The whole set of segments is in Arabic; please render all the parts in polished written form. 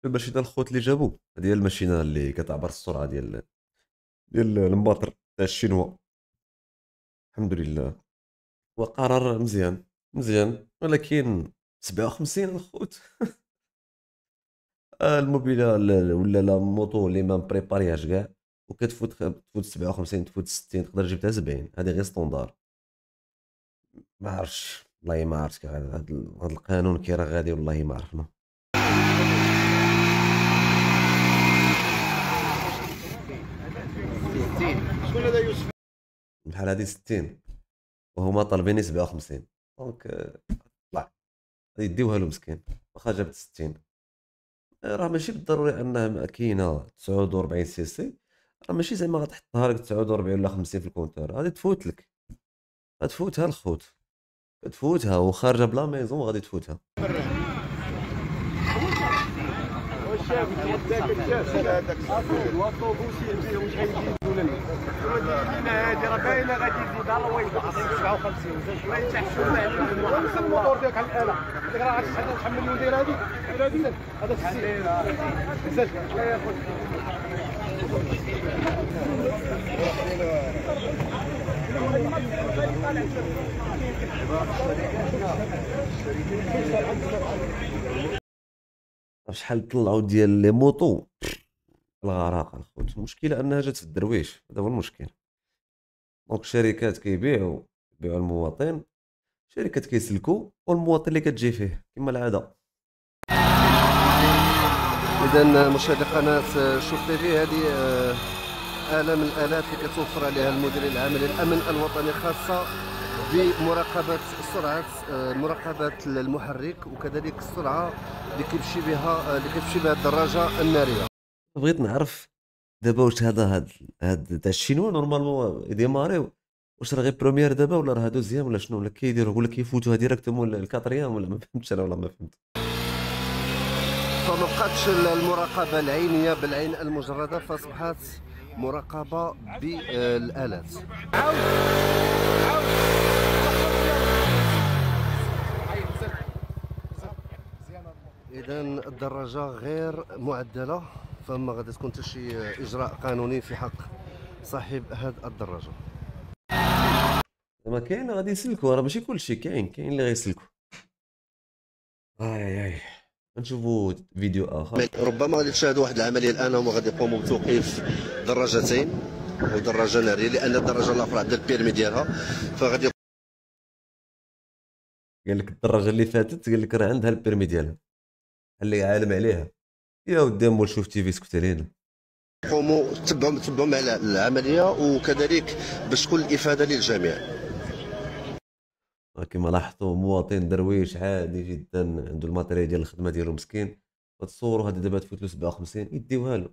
الماشينه الخوت اللي جابو هي الماشينه اللي كتعبر السرعه ديال الماطر تاع الشينوا. الحمد لله. وقرار مزيان مزيان، ولكن 57 الخوت. الموبيله ولا لا موطو اللي ما مبريباريهاش كاع، وكتفوت تفوت 57 تفوت 60 تقدر جبتها 70، هذه غير ستوندار. ما عرفتش والله ما عرفت هذا القانون كي راه غادي والله ما عرفنا. شكون هذا يوسف؟ بحال هذه 60 وهما طالبيني 57، دونك طلع غادي يديوها له مسكين واخا جابت 60. راه ماشي بالضروري انها كاينه 49 سي سي، راه ماشي زعما غتحطها لك 49 ولا 50 في الكونتور، غادي تفوت لك، غتفوتها الخوت، تفوتها وخارجه بلا ميزون غادي تفوتها. الشاب يداك الجاسر هذاك الواطوبوس يجي واش غيزيدوا لنا هذه راه باينه غادي يزيدها الويضه 57 زاد شويه تحشوا لنا نفس الموتور ديالك على الاله هذيك راه عرفتي شحال شحال مليون داير هذه هذا 60 زاد شويه خذ شحال طلعوا ديال لي موطو الغراق الخوت. المشكله انها جات في الدرويش، هذا هو المشكل. دونك الشركات كيبيعوا المواطن، شركات كيسلكوا والمواطن اللي كتجي فيه كما العاده. اذا مشاهدي قناه شوف تيفي، هذه آلة من الآلات اللي كتوفر عليها المديريه العام للامن الوطني، خاصه بمراقبه سرعه مراقبه المحرك وكذلك السرعه اللي كيمشي بها الدراجه الناريه. بغيت نعرف دابا واش هاد تاع الشينوا نورمالمون يديماريو، واش راه غير بروميير دابا ولا راه دوزيام ولا شنو، ولا كيديروا ولا كيفوتوها ديراكتومون الكاتريام، ولا ما فهمتش انا والله ما فهمت. فما بقاتش المراقبه العينيه بالعين المجرده، فاصبحت مراقبه بالآلات. اذا الدراجه غير معدله، فما غادي تكون حتى شي اجراء قانوني في حق صاحب هاد الدراجه. ما كاين غادي يسلكوا، راه ماشي كلشي، كاين اللي غيسلكوا. اي نشوفوا فيديو اخر. ربما غادي تشاهدوا واحد العمليه الان، هما غادي يقوموا بتوقيف دراجتين ودراجه ناريه، لان الدراجه الاخرى عندها البيرمي ديالها، فغادي قال لك الدراجه اللي فاتت قال لك راه عندها البيرمي ديالها، اللي عالم عليها. يا ودي مول شوف تي في سكت علينا. يقوموا تبعوا مع العمليه، وكذلك باش تكون الافاده للجميع. كما لاحظتوا مواطن درويش عادي جدا عنده الماتيريال ديال الخدمه ديالو مسكين، وتصوروا هذه دابا تفوت له 57 يديوها له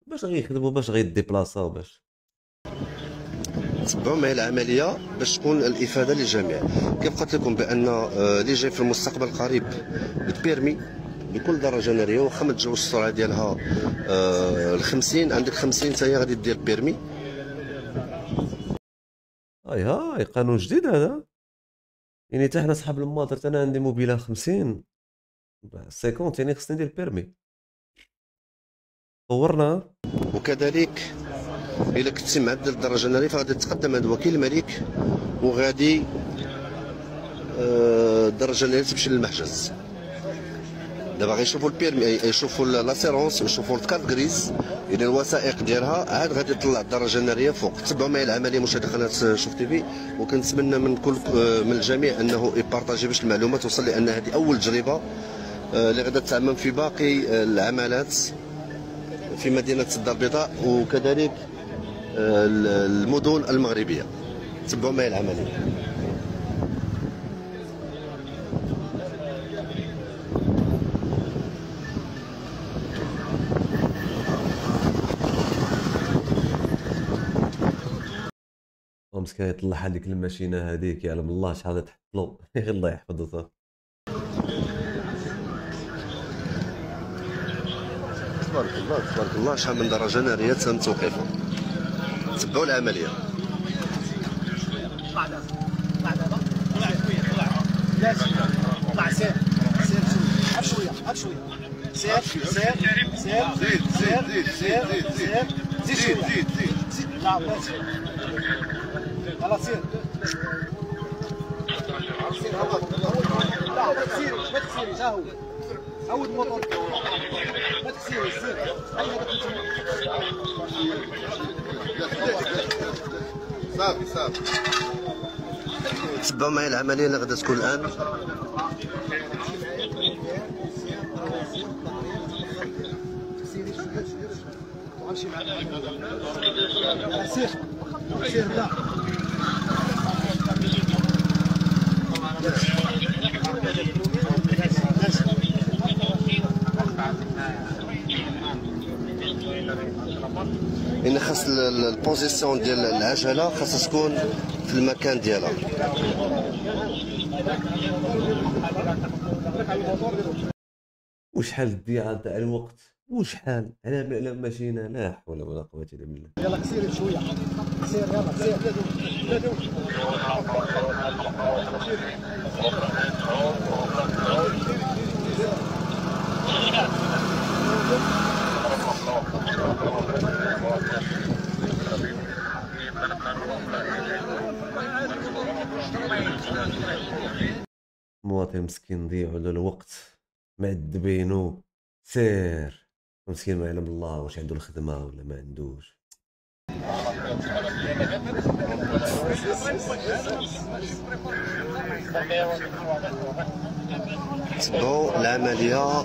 باش غيخدموا باش غيديبلاصاو باش تبعوا معي العمليه باش تكون الافاده للجميع. كيف قلت لكم بان اللي جاي في المستقبل القريب بالبيرمي بكل درجه ناريه، واخا ما تجاوزش السرعه ديالها ال 50، عندك 50 حتى هي غادي دير بيرمي. هاي قانون جديد هذا، يعني حتى حنا صحاب الماطر، حتى انا عندي موبيله 50 50 يعني خصني ندير بيرمي. طورنا. وكذلك الا كنتي معدل الدرجه الناريه فغادي تقدم عند وكيل الملك، وغادي الدرجه الناريه تمشي للمحجز. دابا غيشوفوا البيرمي، يشوفوا لاسيرونس، يشوفوا الكارت غريز، يعني الوثائق ديالها، عاد غادي تطلع الدرجه الناريه فوق. تبعوا معي العمليه مشاهدي قناه شوف تيفي، وكنتمنى من الجميع انه يبارطاجي باش المعلومه توصل، لان هذه اول تجربه اللي غادا تعمم في باقي العملات في مدينه الدار البيضاء وكذلك المدن المغربيه. تبعوا معي العمليه. مسكين يطلع هذيك الماشينه هذيك يعلم الله شحال تحط له. غير الله يحفظها. تبارك الله تبارك الله، شحال من درجه ناريه تم توقيفها. تبعوا العمليه. طلع دابا طلع دابا طلع شويه طلع لا طلع سير سير شويه شويه شويه سير سير سير زيد زيد زيد زيد زيد زيد زيد لا بس خلاص سير سير هود لا ما تسيرش ما تسيرش ها هو عود الموتور ما تسيرش سير صافي صافي تبعوا معايا العمليه اللي غادا تكون الان. سير سير لا ان خاص البوزيسيون ديال العجله خاصها تكون في المكان ديالها. وشحال الضياع تاع الوقت وشحال على ماشينا لا حول ولا قوه الا بالله. يلا سير شويه سير يلا سير مواطن مسكين ضيعوا له الوقت معذبينو سير مسكين ما يعلم الله واش عنده الخدمه ولا ما عندوش. تبعوا العمليه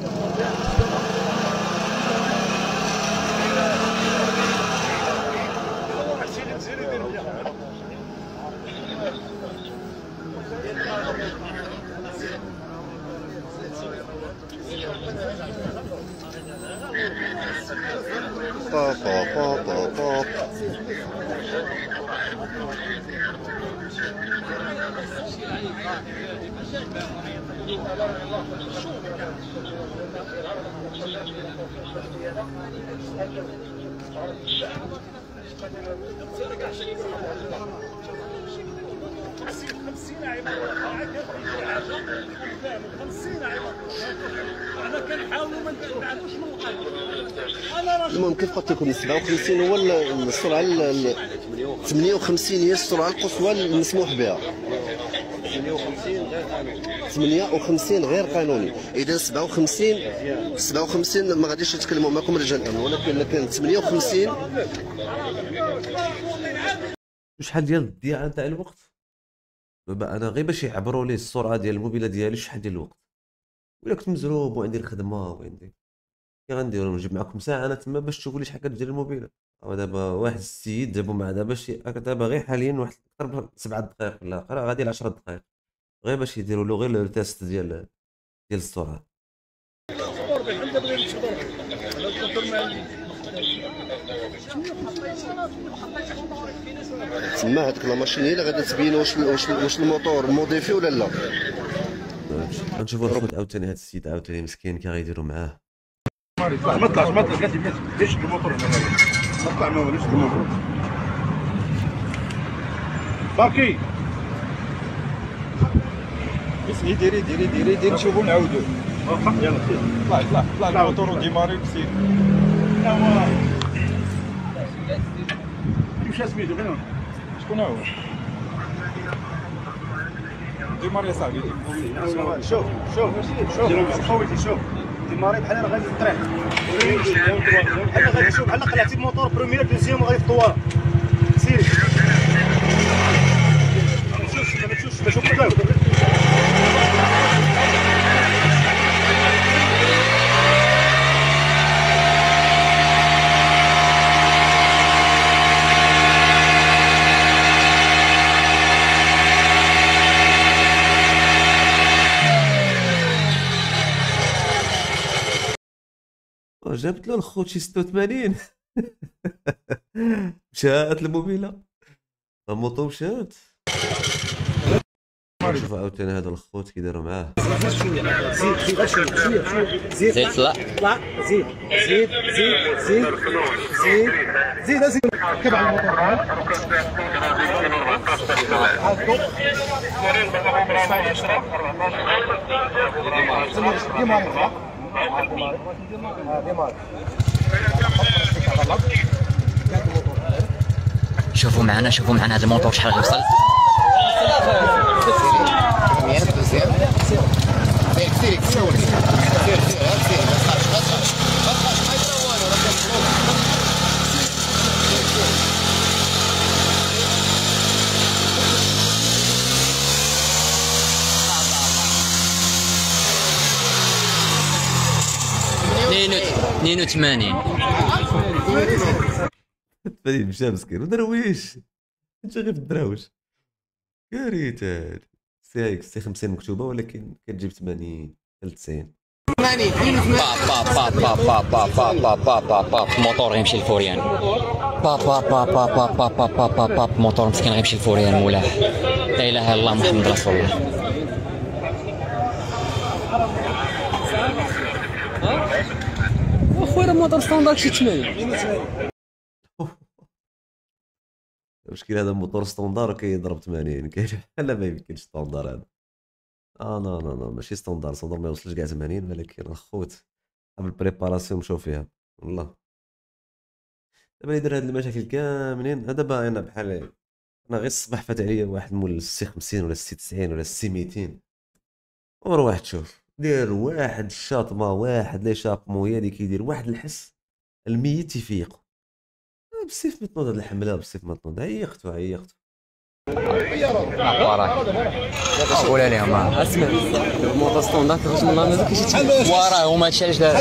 بوب بوب بوب بوب. المهم كيف قلت لكم 57 هو السرعه 58 هي السرعه القصوى المسموح بها. 58 غير قانوني. اذا 57 ما غاديش نتكلموا معكم رجال الامن، ولكن كان 58 شحال ديال الضياع تاع الوقت. دابا انا غير باش يعبروا لي السرعه ديال الموبيله ديالي شحال ديال الوقت، ولا كنت مزروب وعندي الخدمه وعندي كي غنديروا نجيب معكم ساعه انا تما باش تشوفوا لي شحال كدير الموبيله. دابا واحد السيد جابوا معاه دابا غير حاليا واحد اكثر من 7 دقائق ولا غادي ل 10 دقائق غير باش يديروا له غير التيست ديال السرعه. تما هذيك لا ماشين هي اللي غادي تبين واش الموتور موديفي ولا لا. غنشوفوا الخوت عاوتاني هذا السيد عاوتاني مسكين كي غيديروا معاه. ما طلعش ليش الموتور هنا ما طلع ما وليش الموتور باقي اسمي ديري نشوفوا نعاودوا. يلا طلع الموتور وديماري وسير. واش سميتو غير شكون هو ديماري صاحبي. شوف خويتي شوف ديماري بحال غادي في الطريق بحال غادي شوف بحال قلعتي الموتور بروميير دوزيام وغادي في الطواره سيري ما تشوفش باش نقول جابت له الخوت شي 86 مشات الموبيله الموطو مشات. شوف عاوتاني هذا الخوت كيديروا معاه. زيد طلع زيد كبع الموتور شوفوا معنا هذا الموتور شحال غيوصل. نينو 80 80 مشى مسكين ودرويش انت غير في الدراوش كارثه. سي اكس سي 50 مكتوبه ولكن كتجيب 80 90. موتور غيمشي للفوريان. موتور مسكين غيمشي للفوريان مولاح. لا اله الا الله محمد رسول الله. اخويا موتور ستاندارد شي 80. المشكل هذا موتور ستوندار كيضرب 80 كاين بحال ما يمكنش ستوندار هذا. لا ماشي ستوندار ما يوصلش كاع 80 ولكن اخوت قبل البريباراسيون نمشيو فيها والله. دابا اللي دار هاد المشاكل كاملين دابا انا بحال انا غير الصباح فات عليا واحد مول السي 50 ولا السي 90 ولا السي 200 وروح تشوف دير واحد الشاطمه واحد لي شابمو اللي كيدير واحد الحس الميت يفيقو بالسيف ما تنوض هاد الحمله بالسيف ما تنوض. عيقتو قول عليهم اسمع الموتور ستاندارد كيخرج من المازال كيشي وراه هما هادشي علاش دار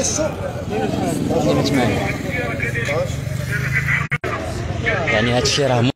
يعني هادشي راه